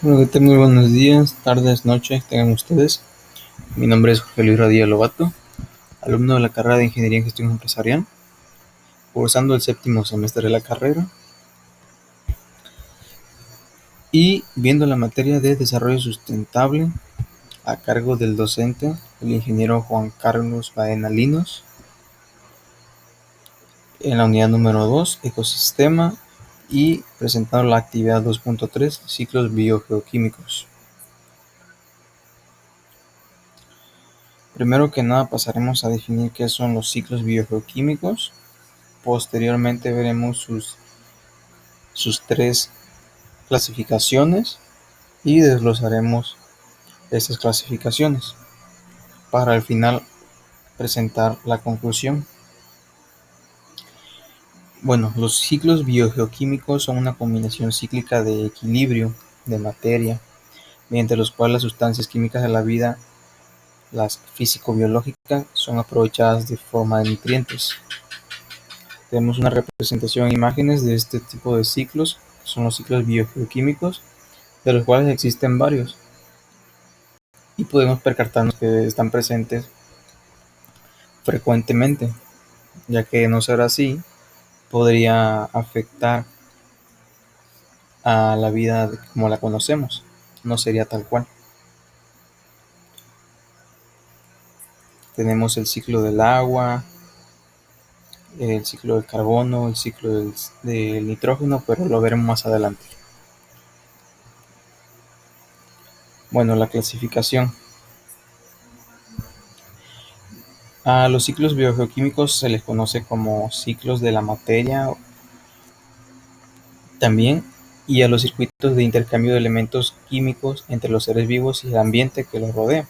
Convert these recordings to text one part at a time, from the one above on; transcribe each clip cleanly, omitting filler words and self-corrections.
Bueno, ¿qué tal? Muy buenos días, tardes, noches, tengan ustedes. Mi nombre es Jorge Luis Radilla Lobato, alumno de la carrera de Ingeniería en Gestión Empresarial, cursando el séptimo semestre de la carrera y viendo la materia de Desarrollo Sustentable a cargo del docente, el ingeniero Juan Carlos Baena Linos, en la unidad número 2, Ecosistema, y presentando la actividad 2.3, Ciclos Biogeoquímicos. Primero que nada pasaremos a definir qué son los ciclos biogeoquímicos. Posteriormente veremos sus tres clasificaciones y desglosaremos estas clasificaciones para al final presentar la conclusión. Bueno, los ciclos biogeoquímicos son una combinación cíclica de equilibrio de materia, mediante los cuales las sustancias químicas de la vida, las físico-biológicas, son aprovechadas de forma de nutrientes. Tenemos una representación en imágenes de este tipo de ciclos, que son los ciclos biogeoquímicos, de los cuales existen varios, y podemos percatarnos que están presentes frecuentemente, ya que no ser así podría afectar a la vida como la conocemos, no sería tal cual. Tenemos el ciclo del agua, el ciclo del carbono, el ciclo del nitrógeno, pero lo veremos más adelante. Bueno, la clasificación. A los ciclos biogeoquímicos se les conoce como ciclos de la materia también, y a los circuitos de intercambio de elementos químicos entre los seres vivos y el ambiente que los rodea.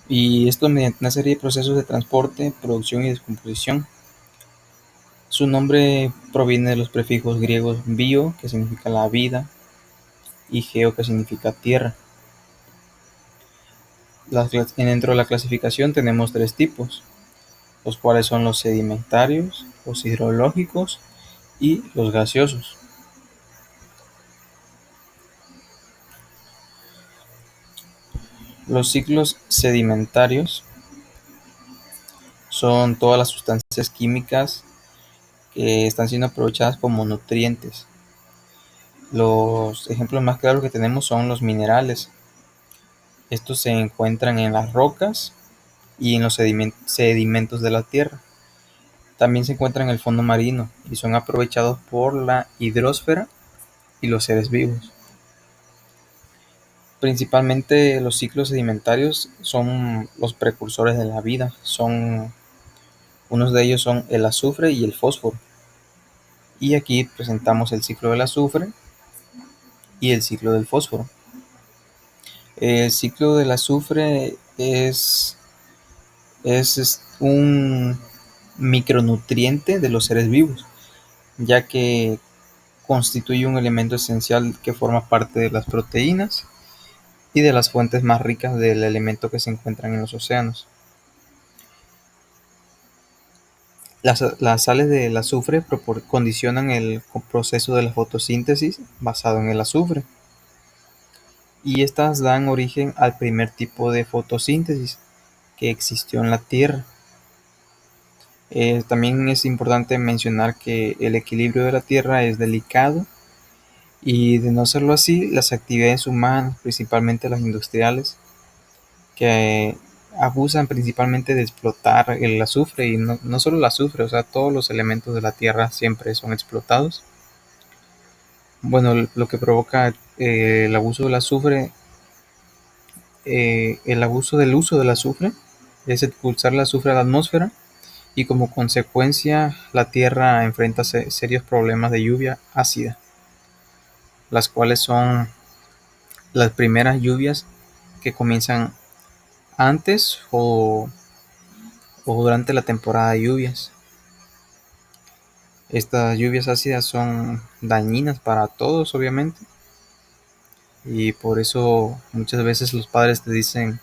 Y esto mediante una serie de procesos de transporte, producción y descomposición. Su nombre proviene de los prefijos griegos bio, que significa la vida, y geo, que significa tierra. Dentro de la clasificación tenemos tres tipos, los cuales son los sedimentarios, los hidrológicos y los gaseosos. Los ciclos sedimentarios son todas las sustancias químicas que están siendo aprovechadas como nutrientes. Los ejemplos más claros que tenemos son los minerales. Estos se encuentran en las rocas y en los sedimentos de la tierra. También se encuentran en el fondo marino y son aprovechados por la hidrosfera y los seres vivos. Principalmente los ciclos sedimentarios son los precursores de la vida. Unos de ellos son el azufre y el fósforo. Y aquí presentamos el ciclo del azufre y el ciclo del fósforo. El ciclo del azufre es un micronutriente de los seres vivos, ya que constituye un elemento esencial que forma parte de las proteínas y de las fuentes más ricas del elemento que se encuentran en los océanos. Las sales del azufre condicionan el proceso de la fotosíntesis basado en el azufre, y estas dan origen al primer tipo de fotosíntesis que existió en la Tierra. También es importante mencionar que el equilibrio de la Tierra es delicado, y de no serlo así, las actividades humanas, principalmente las industriales, que abusan principalmente de explotar el azufre, y no solo el azufre, o sea, todos los elementos de la Tierra siempre son explotados. Bueno, lo que provoca el abuso del azufre, el abuso del uso del azufre es expulsar el azufre a la atmósfera, y como consecuencia la Tierra enfrenta serios problemas de lluvia ácida, las cuales son las primeras lluvias que comienzan antes o durante la temporada de lluvias. Estas lluvias ácidas son dañinas para todos, obviamente, y por eso muchas veces los padres te dicen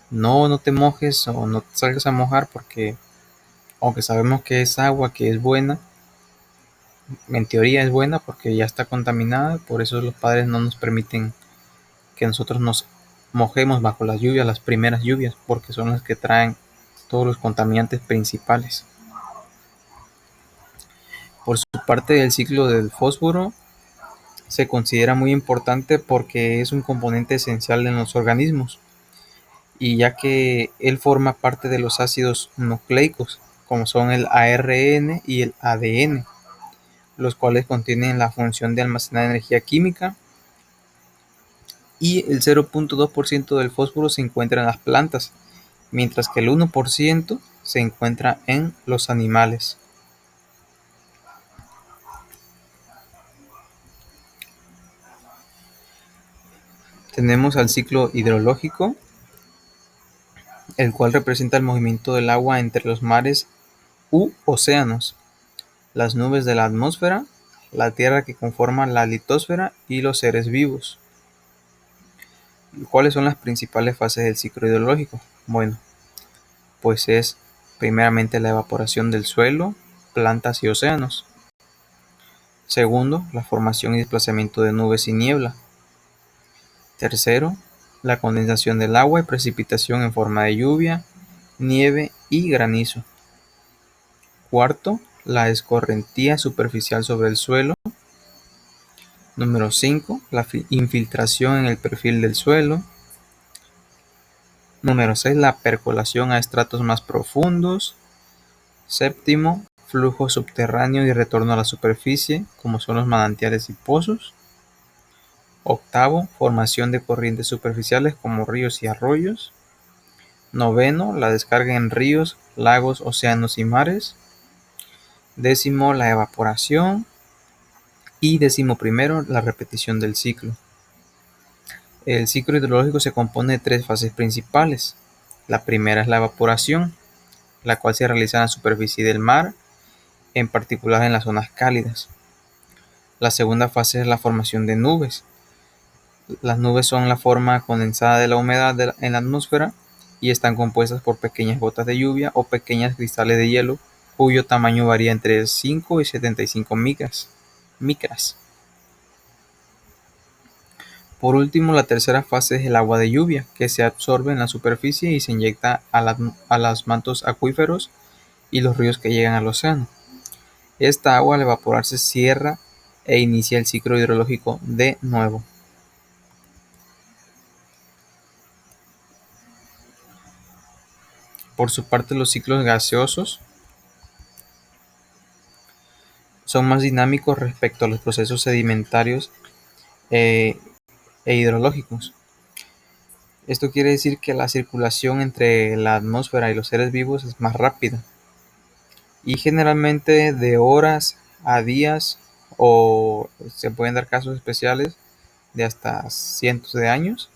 no te mojes o no te salgas a mojar, porque aunque sabemos que es agua, que es buena, en teoría es buena porque ya está contaminada, por eso los padres no nos permiten que nosotros nos mojemos bajo las lluvias, las primeras lluvias, porque son las que traen todos los contaminantes principales. Por su parte, el ciclo del fósforo se considera muy importante porque es un componente esencial en los organismos, y ya que él forma parte de los ácidos nucleicos, como son el ARN y el ADN, los cuales contienen la función de almacenar energía química, y el 0.2% del fósforo se encuentra en las plantas, mientras que el 1% se encuentra en los animales. Tenemos al ciclo hidrológico, el cual representa el movimiento del agua entre los mares u océanos, las nubes de la atmósfera, la tierra que conforma la litosfera y los seres vivos. ¿Cuáles son las principales fases del ciclo hidrológico? Bueno, pues es primeramente la evaporación del suelo, plantas y océanos. Segundo, la formación y desplazamiento de nubes y niebla. Tercero, la condensación del agua y precipitación en forma de lluvia, nieve y granizo. Cuarto, la escorrentía superficial sobre el suelo. Número 5, la infiltración en el perfil del suelo. Número 6, la percolación a estratos más profundos. Séptimo, flujo subterráneo y retorno a la superficie, como son los manantiales y pozos. Octavo, formación de corrientes superficiales como ríos y arroyos. Noveno, la descarga en ríos, lagos, océanos y mares. Décimo, la evaporación. Y 11º, la repetición del ciclo. El ciclo hidrológico se compone de 3 fases principales. La primera es la evaporación, la cual se realiza en la superficie del mar, en particular en las zonas cálidas. La segunda fase es la formación de nubes. Las nubes son la forma condensada de la humedad en la atmósfera y están compuestas por pequeñas gotas de lluvia o pequeños cristales de hielo, cuyo tamaño varía entre 5 y 75 micras. Por último, la tercera fase es el agua de lluvia, que se absorbe en la superficie y se inyecta a los mantos acuíferos y los ríos que llegan al océano. Esta agua, al evaporarse, cierra e inicia el ciclo hidrológico de nuevo. Por su parte, los ciclos gaseosos son más dinámicos respecto a los procesos sedimentarios e hidrológicos. Esto quiere decir que la circulación entre la atmósfera y los seres vivos es más rápida, y generalmente de horas a días, o se pueden dar casos especiales de hasta cientos de años.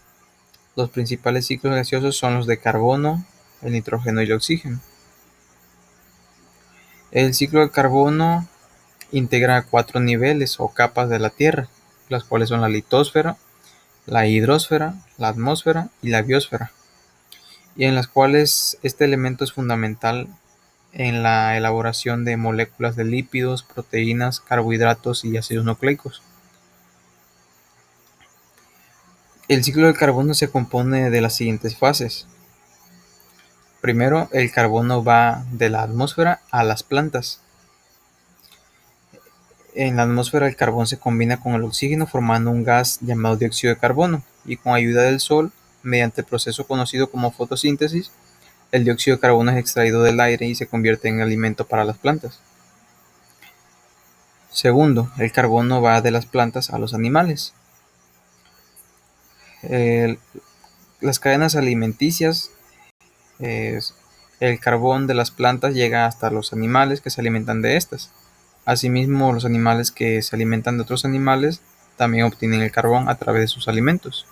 Los principales ciclos gaseosos son los de carbono, el nitrógeno y el oxígeno. El ciclo del carbono integra 4 niveles o capas de la Tierra, las cuales son la litosfera, la hidrosfera, la atmósfera y la biosfera, y en las cuales este elemento es fundamental en la elaboración de moléculas de lípidos, proteínas, carbohidratos y ácidos nucleicos. El ciclo del carbono se compone de las siguientes fases. Primero, el carbono va de la atmósfera a las plantas. En la atmósfera, el carbón se combina con el oxígeno formando un gas llamado dióxido de carbono, y con ayuda del sol, mediante el proceso conocido como fotosíntesis, el dióxido de carbono es extraído del aire y se convierte en alimento para las plantas. Segundo, el carbono va de las plantas a los animales. Las cadenas alimenticias, el carbón de las plantas llega hasta los animales que se alimentan de estas. Asimismo, los animales que se alimentan de otros animales también obtienen el carbón a través de sus alimentos.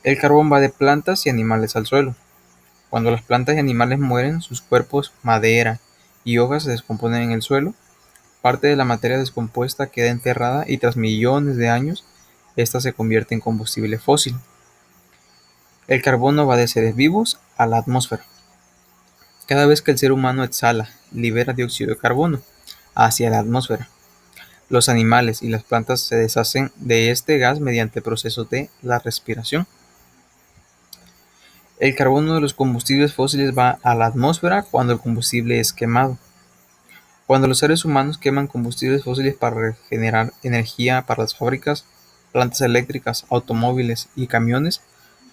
El carbón va de plantas y animales al suelo. Cuando las plantas y animales mueren, sus cuerpos, madera y hojas se descomponen en el suelo. Parte de la materia descompuesta queda enterrada y tras millones de años, esta se convierte en combustible fósil. El carbono va de seres vivos a la atmósfera. Cada vez que el ser humano exhala, libera dióxido de carbono hacia la atmósfera. Los animales y las plantas se deshacen de este gas mediante procesos de la respiración. El carbono de los combustibles fósiles va a la atmósfera cuando el combustible es quemado. Cuando los seres humanos queman combustibles fósiles para generar energía para las fábricas, plantas eléctricas, automóviles y camiones,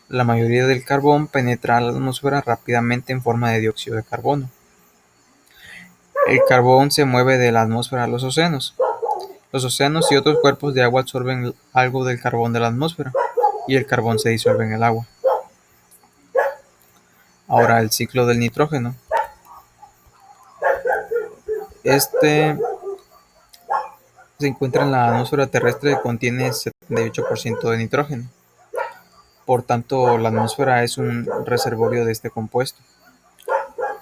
la mayoría del carbón penetra a la atmósfera rápidamente en forma de dióxido de carbono. El carbón se mueve de la atmósfera a los océanos. Los océanos y otros cuerpos de agua absorben algo del carbón de la atmósfera y el carbón se disuelve en el agua. Ahora, el ciclo del nitrógeno. Este se encuentra en la atmósfera terrestre y contiene 78% de nitrógeno. Por tanto, la atmósfera es un reservorio de este compuesto.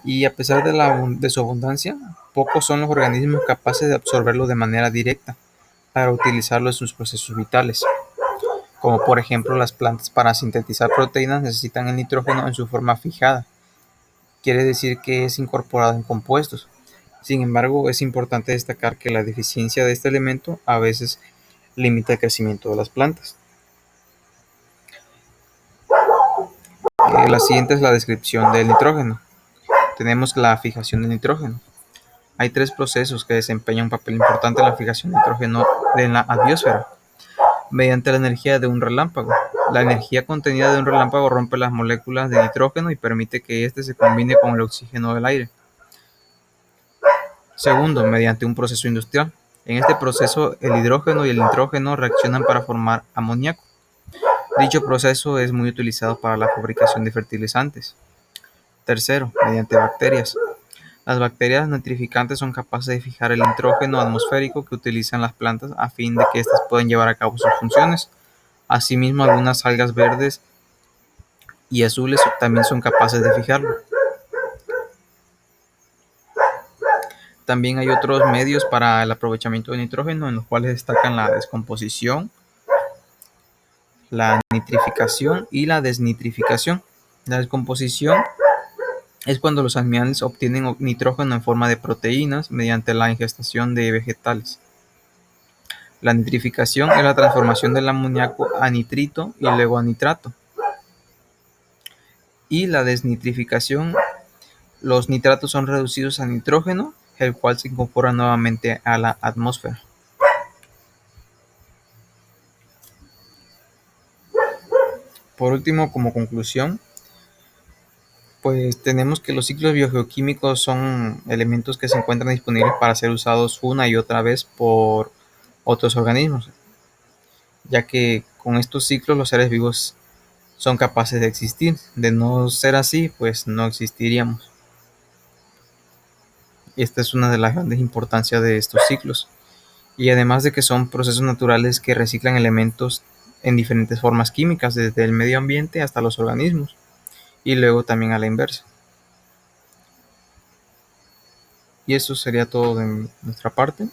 Y a pesar de su abundancia, pocos son los organismos capaces de absorberlo de manera directa para utilizarlo en sus procesos vitales. Como por ejemplo las plantas para sintetizar proteínas necesitan el nitrógeno en su forma fijada. Quiere decir que es incorporado en compuestos. Sin embargo, es importante destacar que la deficiencia de este elemento a veces limita el crecimiento de las plantas. La siguiente es la descripción del nitrógeno. Tenemos la fijación del nitrógeno. Hay tres procesos que desempeñan un papel importante en la fijación de nitrógeno en la atmósfera. Mediante la energía de un relámpago. La energía contenida de un relámpago rompe las moléculas de nitrógeno y permite que éste se combine con el oxígeno del aire. Segundo, mediante un proceso industrial. En este proceso, el hidrógeno y el nitrógeno reaccionan para formar amoníaco. Dicho proceso es muy utilizado para la fabricación de fertilizantes. Tercero, mediante bacterias. Las bacterias nitrificantes son capaces de fijar el nitrógeno atmosférico que utilizan las plantas a fin de que éstas puedan llevar a cabo sus funciones. Asimismo, algunas algas verdes y azules también son capaces de fijarlo. También hay otros medios para el aprovechamiento del nitrógeno, en los cuales destacan la descomposición, la nitrificación y la desnitrificación. La descomposición es cuando los animales obtienen nitrógeno en forma de proteínas mediante la ingestión de vegetales. La nitrificación es la transformación del amoníaco a nitrito y luego a nitrato. Y la desnitrificación, los nitratos son reducidos a nitrógeno, el cual se incorpora nuevamente a la atmósfera. Por último, como conclusión, pues tenemos que los ciclos biogeoquímicos son elementos que se encuentran disponibles para ser usados una y otra vez por otros organismos, ya que con estos ciclos los seres vivos son capaces de existir. De no ser así, pues no existiríamos. Esta es una de las grandes importancias de estos ciclos. Y además de que son procesos naturales que reciclan elementos en diferentes formas químicas, desde el medio ambiente hasta los organismos, y luego también a la inversa. Y eso sería todo de nuestra parte.